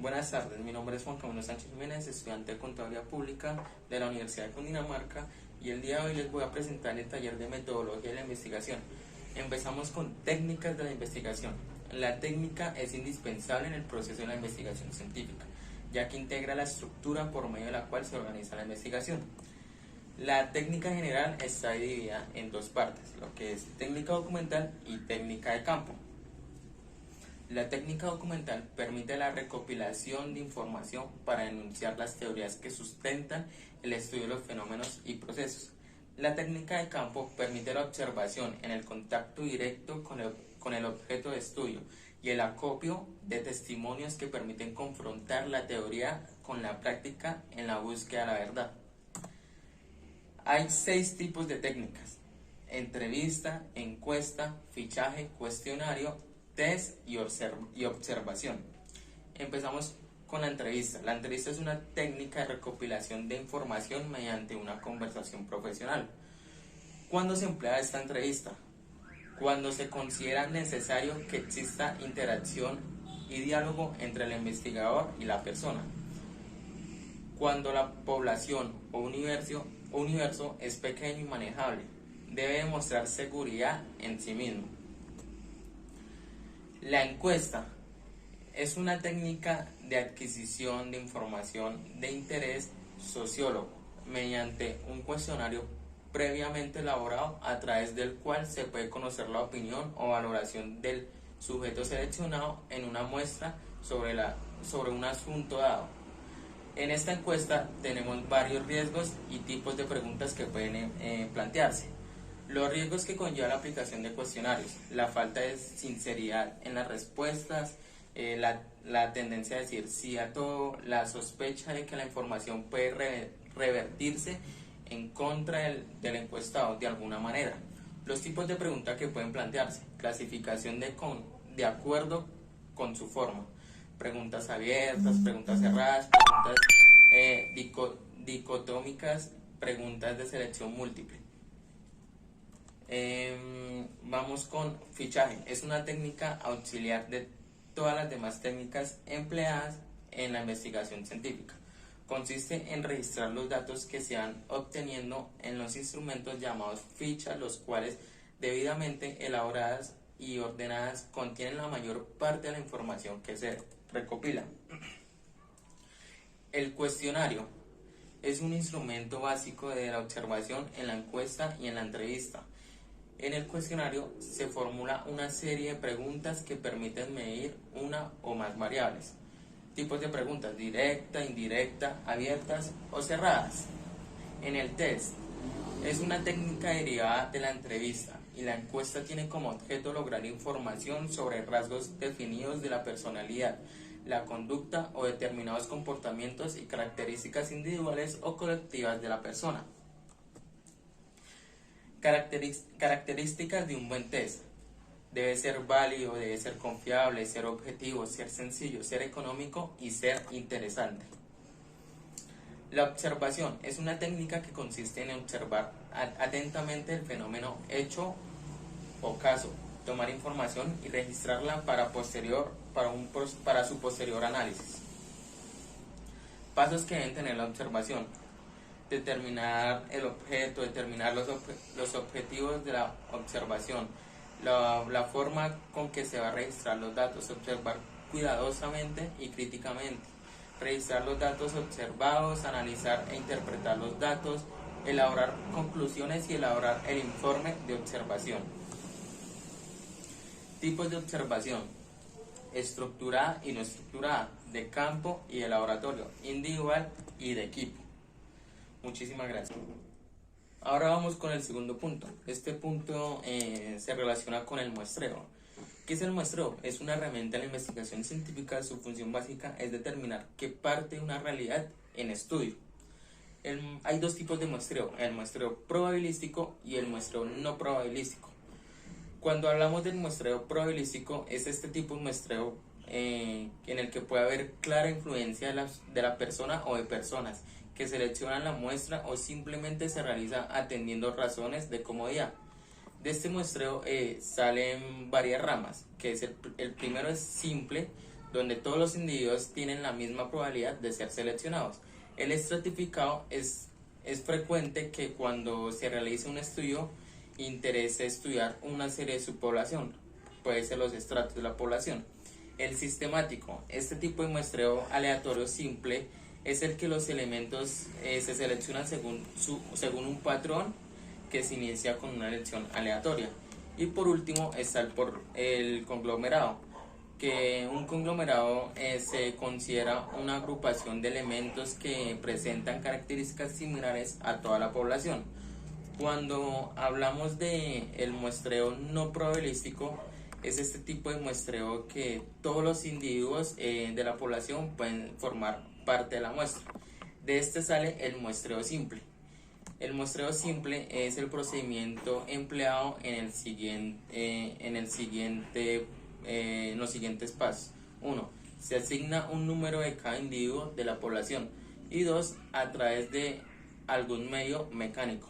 Buenas tardes, mi nombre es Juan Camilo Sánchez Jiménez, estudiante de Contaduría Pública de la Universidad de Cundinamarca, y el día de hoy les voy a presentar el taller de metodología de la investigación. Empezamos con técnicas de la investigación. La técnica es indispensable en el proceso de la investigación científica, ya que integra la estructura por medio de la cual se organiza la investigación. La técnica general está dividida en dos partes, lo que es técnica documental y técnica de campo. La técnica documental permite la recopilación de información para enunciar las teorías que sustentan el estudio de los fenómenos y procesos. La técnica de campo permite la observación en el contacto directo con el objeto de estudio y el acopio de testimonios que permiten confrontar la teoría con la práctica en la búsqueda de la verdad. Hay 6 tipos de técnicas: entrevista, encuesta, fichaje, cuestionario, test y observación. Empezamos con la entrevista. La entrevista es una técnica de recopilación de información mediante una conversación profesional. ¿Cuándo se emplea esta entrevista? Cuando se considera necesario que exista interacción y diálogo entre el investigador y la persona. Cuando la población o universo es pequeño y manejable, debe demostrar seguridad en sí mismo. La encuesta es una técnica de adquisición de información de interés sociólogo mediante un cuestionario previamente elaborado, a través del cual se puede conocer la opinión o valoración del sujeto seleccionado en una muestra sobre un asunto dado. En esta encuesta tenemos varios riesgos y tipos de preguntas que pueden plantearse. Los riesgos que conlleva la aplicación de cuestionarios: la falta de sinceridad en las respuestas, la tendencia a decir sí a todo, la sospecha de que la información puede revertirse en contra del encuestado de alguna manera. Los tipos de preguntas que pueden plantearse: clasificación de acuerdo con su forma, preguntas abiertas, preguntas cerradas, preguntas dicotómicas, preguntas de selección múltiple. Vamos con fichaje. Es una técnica auxiliar de todas las demás técnicas empleadas en la investigación científica. Consiste en registrar los datos que se van obteniendo en los instrumentos llamados fichas, los cuales, debidamente elaboradas y ordenadas, contienen la mayor parte de la información que se recopila. El cuestionario es un instrumento básico de la observación en la encuesta y en la entrevista. En el cuestionario se formula una serie de preguntas que permiten medir una o más variables. Tipos de preguntas: directa, indirecta, abiertas o cerradas. En el test, es una técnica derivada de la entrevista, y la encuesta tiene como objeto lograr información sobre rasgos definidos de la personalidad, la conducta o determinados comportamientos y características individuales o colectivas de la persona. Características de un buen test: debe ser válido, debe ser confiable, ser objetivo, ser sencillo, ser económico y ser interesante. La observación es una técnica que consiste en observar atentamente el fenómeno, hecho o caso, tomar información y registrarla para su posterior análisis. Pasos que deben tener la observación: determinar el objeto, determinar los objetivos de la observación, la forma con que se va a registrar los datos, observar cuidadosamente y críticamente, registrar los datos observados, analizar e interpretar los datos, elaborar conclusiones y elaborar el informe de observación. Tipos de observación: estructurada y no estructurada, de campo y de laboratorio, individual y de equipo. Muchísimas gracias. Ahora vamos con el segundo punto. Este punto se relaciona con el muestreo. ¿Qué es el muestreo? Es una herramienta de la investigación científica. Su función básica es determinar qué parte de una realidad en estudio. Hay dos tipos de muestreo: el muestreo probabilístico y el muestreo no probabilístico. Cuando hablamos del muestreo probabilístico, es este tipo de muestreo en el que puede haber clara influencia de la persona o de personas que seleccionan la muestra, o simplemente se realiza atendiendo razones de comodidad. De este muestreo salen varias ramas, que es el primero es simple, donde todos los individuos tienen la misma probabilidad de ser seleccionados. El estratificado es frecuente que cuando se realice un estudio interese estudiar una serie de subpoblación, puede ser los estratos de la población. El sistemático, este tipo de muestreo aleatorio simple es el que los elementos se seleccionan según un patrón que se inicia con una elección aleatoria. Y por último está el conglomerado, que un conglomerado se considera una agrupación de elementos que presentan características similares a toda la población. Cuando hablamos de el muestreo no probabilístico, es este tipo de muestreo que todos los individuos de la población pueden formar parte de la muestra. De este sale el muestreo simple. El muestreo simple es el procedimiento empleado en los siguientes pasos. 1. Se asigna un número de cada individuo de la población. Y 2. A través de algún medio mecánico.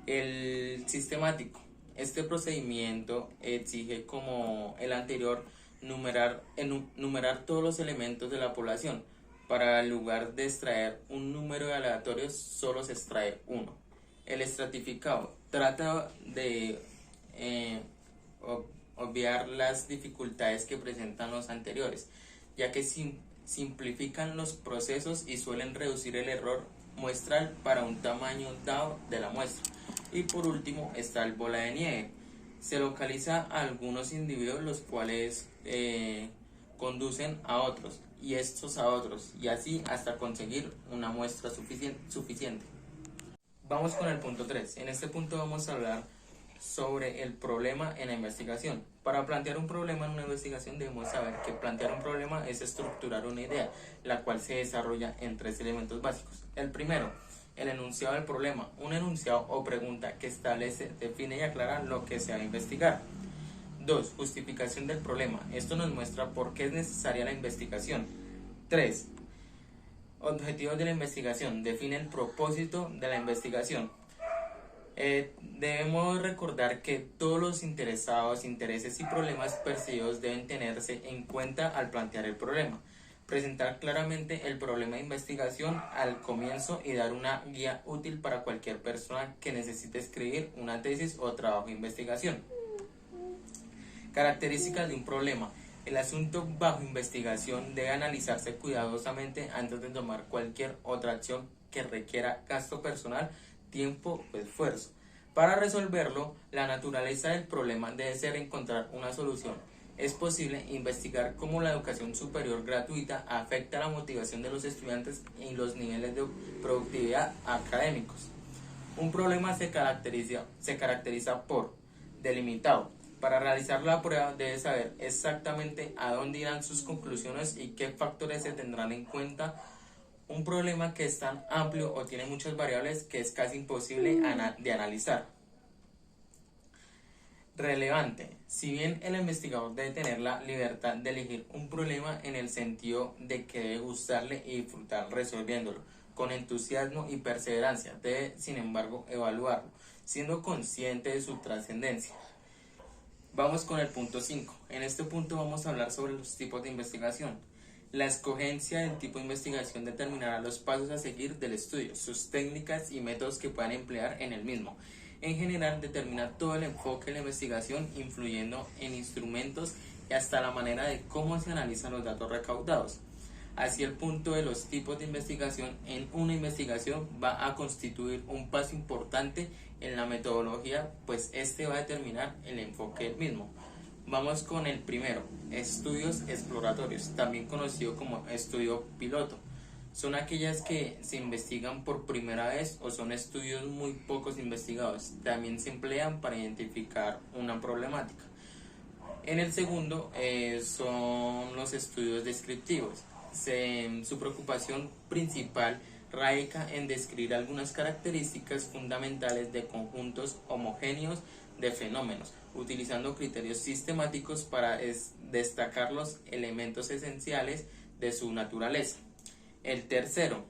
El sistemático. Este procedimiento exige, como el anterior, numerar todos los elementos de la población. Para en lugar de extraer un número de aleatorios, solo se extrae uno. El estratificado trata de obviar las dificultades que presentan los anteriores, ya que simplifican los procesos y suelen reducir el error muestral para un tamaño dado de la muestra. Y por último está el bola de nieve. Se localiza a algunos individuos los cuales conducen a otros y estos a otros, y así hasta conseguir una muestra suficiente. Vamos con el punto 3. En este punto vamos a hablar sobre el problema en la investigación. Para plantear un problema en una investigación debemos saber que plantear un problema es estructurar una idea, la cual se desarrolla en 3 elementos básicos. El primero, el enunciado del problema, un enunciado o pregunta que establece, define y aclara lo que se va a investigar. 2. Justificación del problema. Esto nos muestra por qué es necesaria la investigación. 3. Objetivos de la investigación. Define el propósito de la investigación. Debemos recordar que todos los intereses y problemas percibidos deben tenerse en cuenta al plantear el problema. Presentar claramente el problema de investigación al comienzo y dar una guía útil para cualquier persona que necesite escribir una tesis o trabajo de investigación. Características de un problema. El asunto bajo investigación debe analizarse cuidadosamente antes de tomar cualquier otra acción que requiera gasto personal, tiempo o esfuerzo. Para resolverlo, la naturaleza del problema debe ser encontrar una solución. Es posible investigar cómo la educación superior gratuita afecta la motivación de los estudiantes y los niveles de productividad académicos. Un problema se caracteriza por delimitado. Para realizar la prueba debe saber exactamente a dónde irán sus conclusiones y qué factores se tendrán en cuenta. Un problema que es tan amplio o tiene muchas variables que es casi imposible de analizar. Relevante. Si bien el investigador debe tener la libertad de elegir un problema en el sentido de que debe gustarle y disfrutar resolviéndolo con entusiasmo y perseverancia, debe sin embargo evaluarlo, siendo consciente de su trascendencia. Vamos con el punto 5. En este punto vamos a hablar sobre los tipos de investigación. La escogencia del tipo de investigación determinará los pasos a seguir del estudio, sus técnicas y métodos que puedan emplear en el mismo. En general, determina todo el enfoque de la investigación, influyendo en instrumentos y hasta la manera de cómo se analizan los datos recaudados. Así, el punto de los tipos de investigación en una investigación va a constituir un paso importante en la metodología, pues este va a determinar el enfoque del mismo. Vamos con el primero, estudios exploratorios, también conocido como estudio piloto. Son aquellas que se investigan por primera vez o son estudios muy pocos investigados. También se emplean para identificar una problemática. En el segundo son los estudios descriptivos. Su preocupación principal radica en describir algunas características fundamentales de conjuntos homogéneos de fenómenos, utilizando criterios sistemáticos para destacar los elementos esenciales de su naturaleza. El tercero,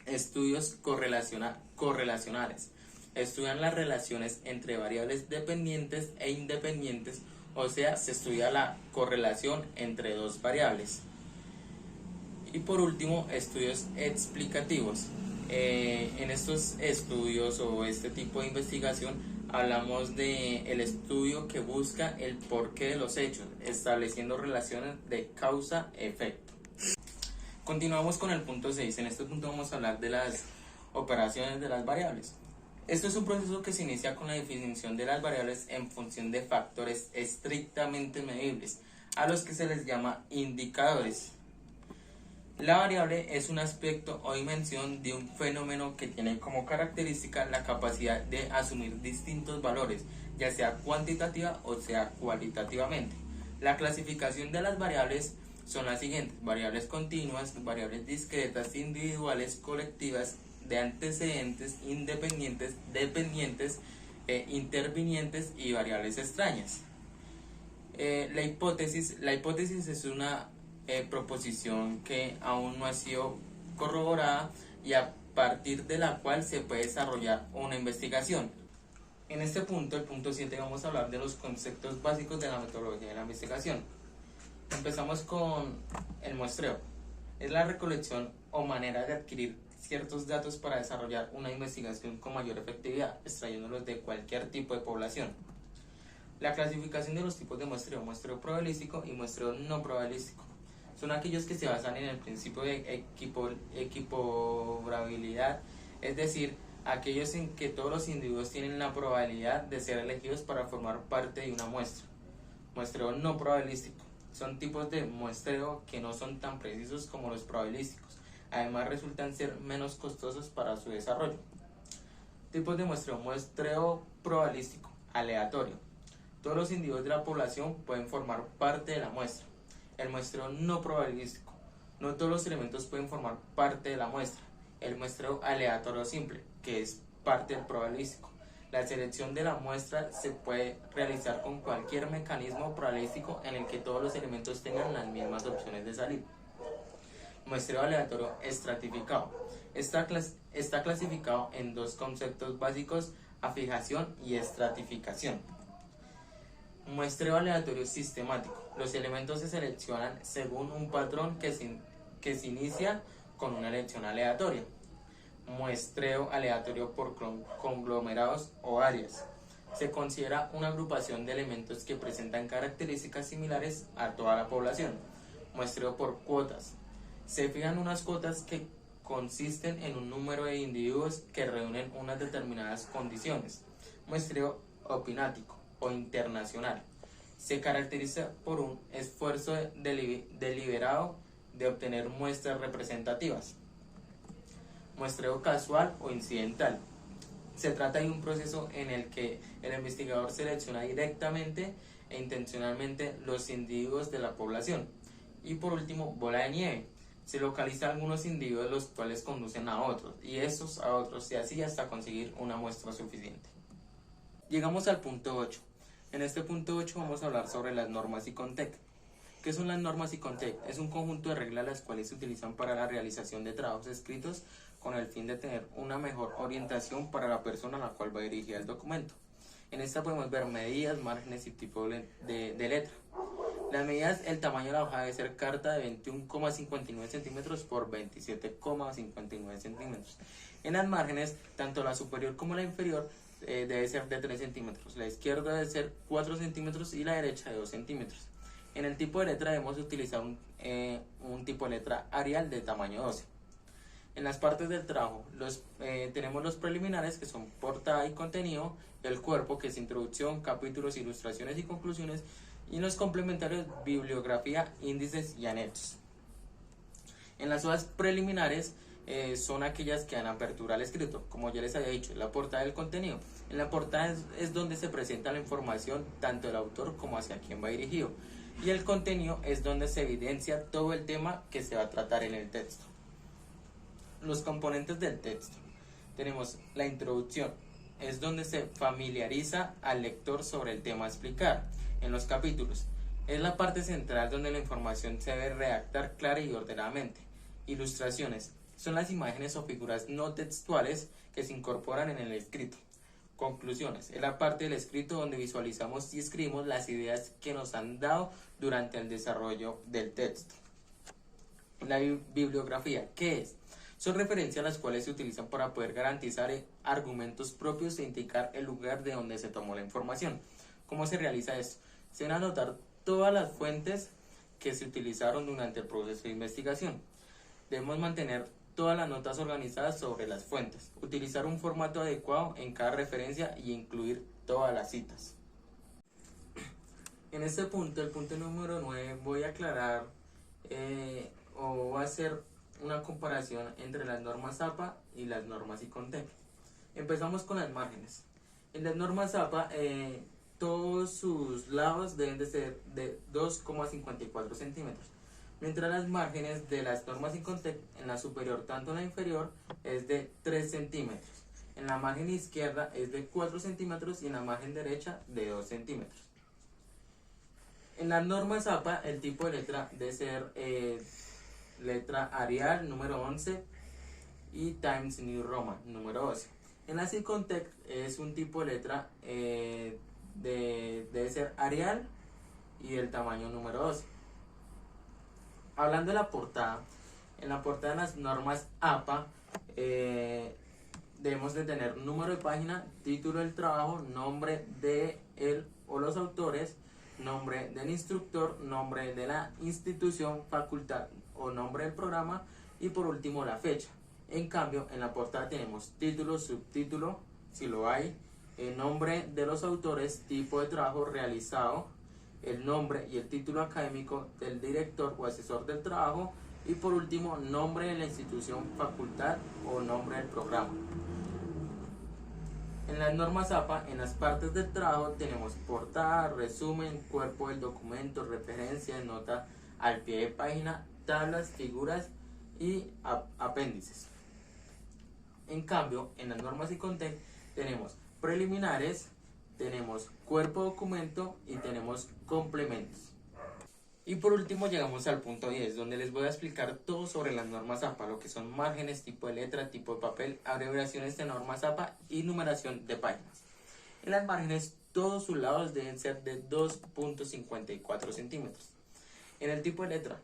estudios correlacionales. Estudian las relaciones entre variables dependientes e independientes o sea, se estudia la correlación entre dos variables. Y por último, estudios explicativos. En estos estudios o este tipo de investigación hablamos de el estudio que busca el porqué de los hechos, estableciendo relaciones de causa-efecto. Continuamos con el punto 6. En este punto vamos a hablar de las operaciones de las variables. Esto es un proceso que se inicia con la definición de las variables en función de factores estrictamente medibles, a los que se les llama indicadores. La variable es un aspecto o dimensión de un fenómeno que tiene como característica la capacidad de asumir distintos valores, ya sea cuantitativa o sea cualitativamente. La clasificación de las variables son las siguientes: variables continuas, variables discretas, individuales, colectivas, de antecedentes, independientes, dependientes, intervinientes y variables extrañas. La hipótesis es una proposición que aún no ha sido corroborada y a partir de la cual se puede desarrollar una investigación. En este punto, el punto 7, vamos a hablar de los conceptos básicos de la metodología de la investigación. Empezamos con el muestreo. Es la recolección o manera de adquirir ciertos datos para desarrollar una investigación con mayor efectividad, extrayéndolos de cualquier tipo de población. La clasificación de los tipos de muestreo: muestreo probabilístico y muestreo no probabilístico. Son aquellos que se basan en el principio de equipobrabilidad, es decir, aquellos en que todos los individuos tienen la probabilidad de ser elegidos para formar parte de una muestra. Muestreo no probabilístico: son tipos de muestreo que no son tan precisos como los probabilísticos, además resultan ser menos costosos para su desarrollo. Tipos de muestreo: muestreo probabilístico, aleatorio: todos los individuos de la población pueden formar parte de la muestra. El muestreo no probabilístico: no todos los elementos pueden formar parte de la muestra. El muestreo aleatorio simple, que es parte del probabilístico: la selección de la muestra se puede realizar con cualquier mecanismo probabilístico en el que todos los elementos tengan las mismas opciones de salir. Muestreo aleatorio estratificado: está clasificado en dos conceptos básicos: afijación y estratificación. Muestreo aleatorio sistemático: los elementos se seleccionan según un patrón que se inicia con una elección aleatoria. Muestreo aleatorio por conglomerados o áreas: se considera una agrupación de elementos que presentan características similares a toda la población. Muestreo por cuotas: se fijan unas cuotas que consisten en un número de individuos que reúnen unas determinadas condiciones. Muestreo opinático o internacional: se caracteriza por un esfuerzo deliberado de obtener muestras representativas. Muestreo casual o incidental: se trata de un proceso en el que el investigador selecciona directamente e intencionalmente los individuos de la población. Y por último, bola de nieve: se localiza algunos individuos los cuales conducen a otros y estos a otros, y así hasta conseguir una muestra suficiente. Llegamos al punto 8. En este punto 8 vamos a hablar sobre las normas ICONTEC. ¿Qué son las normas ICONTEC? Es un conjunto de reglas las cuales se utilizan para la realización de trabajos escritos con el fin de tener una mejor orientación para la persona a la cual va dirigida el documento. En esta podemos ver medidas, márgenes y tipo de letra. Las medidas: el tamaño de la hoja debe ser carta de 21,59 centímetros por 27,59 centímetros. En las márgenes, tanto la superior como la inferior debe ser de 3 centímetros, la izquierda debe ser 4 centímetros y la derecha de 2 centímetros. En el tipo de letra debemos utilizar un tipo de letra Arial de tamaño 12. En las partes del trabajo tenemos los preliminares, que son portada y contenido; el cuerpo, que es introducción, capítulos, ilustraciones y conclusiones; y los complementarios, bibliografía, índices y anexos. En las hojas preliminares son aquellas que dan apertura al escrito, como ya les había dicho. La portada del contenido: en la portada es donde se presenta la información tanto del autor como hacia quién va dirigido, y el contenido es donde se evidencia todo el tema que se va a tratar en el texto. Los componentes del texto: tenemos la introducción, es donde se familiariza al lector sobre el tema a explicar. En los capítulos, es la parte central donde la información se debe redactar clara y ordenadamente. Ilustraciones: son las imágenes o figuras no textuales que se incorporan en el escrito. Conclusiones. Es la parte del escrito donde visualizamos y escribimos las ideas que nos han dado durante el desarrollo del texto. La bibliografía, ¿qué es? Son referencias las cuales se utilizan para poder garantizar argumentos propios e indicar el lugar de donde se tomó la información. ¿Cómo se realiza esto? Se van a anotar todas las fuentes que se utilizaron durante el proceso de investigación. Debemos mantener todas las notas organizadas sobre las fuentes, utilizar un formato adecuado en cada referencia y incluir todas las citas. En este punto, el punto número 9, voy a aclarar o voy a hacer una comparación entre las normas APA y las normas ICONTEC. Empezamos con las márgenes. En las normas APA, todos sus lados deben de ser de 2,54 centímetros. Mientras las márgenes de las normas ICONTEC, en la superior tanto en la inferior, es de 3 centímetros. En la margen izquierda es de 4 centímetros y en la margen derecha de 2 centímetros. En las normas APA, el tipo de letra debe ser letra Arial número 11 y Times New Roman número 12. En las ICONTEC es un tipo de letra debe ser Arial y del tamaño número 12. Hablando de la portada, en la portada de las normas APA debemos de tener número de página, título del trabajo, nombre de él o los autores, nombre del instructor, nombre de la institución, facultad o nombre del programa y por último la fecha. En cambio, en la portada tenemos título, subtítulo, si lo hay, el nombre de los autores, tipo de trabajo realizado, el nombre y el título académico del director o asesor del trabajo y por último nombre de la institución, facultad o nombre del programa. En las normas APA, en las partes del trabajo tenemos portada, resumen, cuerpo del documento, referencias, nota al pie de página, tablas, figuras y apéndices. En cambio, en las normas ICONTEC tenemos preliminares, tenemos cuerpo documento y tenemos complementos. Y por último llegamos al punto 10, donde les voy a explicar todo sobre las normas APA, lo que son márgenes, tipo de letra, tipo de papel, abreviaciones de normas APA y numeración de páginas. En las márgenes todos sus lados deben ser de 2,54 centímetros. En el tipo de letra,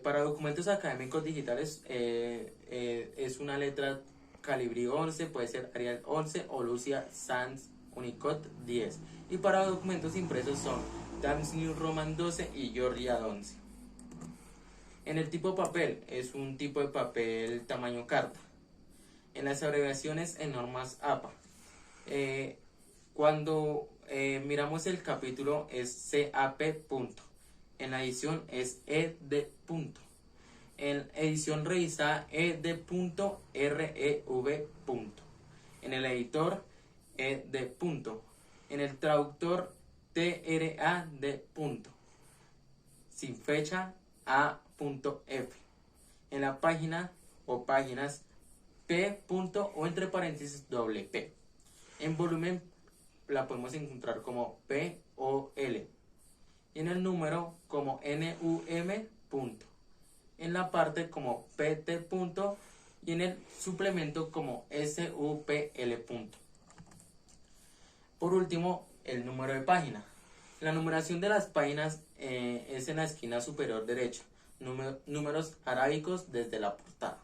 para documentos académicos digitales es una letra Calibri 11, puede ser Arial 11 o Lucia Sans Unicode 10. Y para documentos impresos son Times New Roman 12 y Georgia 11. En el tipo papel es un tipo de papel tamaño carta. En las abreviaciones en normas APA, cuando miramos el capítulo es CAP punto. En la edición es ED punto. En edición revisada ED punto REV punto. En el editor ED punto. En el traductor TRAD punto. Sin fecha A.F. En la página o páginas P punto o entre paréntesis doble P. En volumen la podemos encontrar como POL. Y en el número como NUM punto. En la parte como PT punto y en el suplemento como SUPL punto. Por último, el número de página. La numeración de las páginas es en la esquina superior derecha. Números arábicos desde la portada.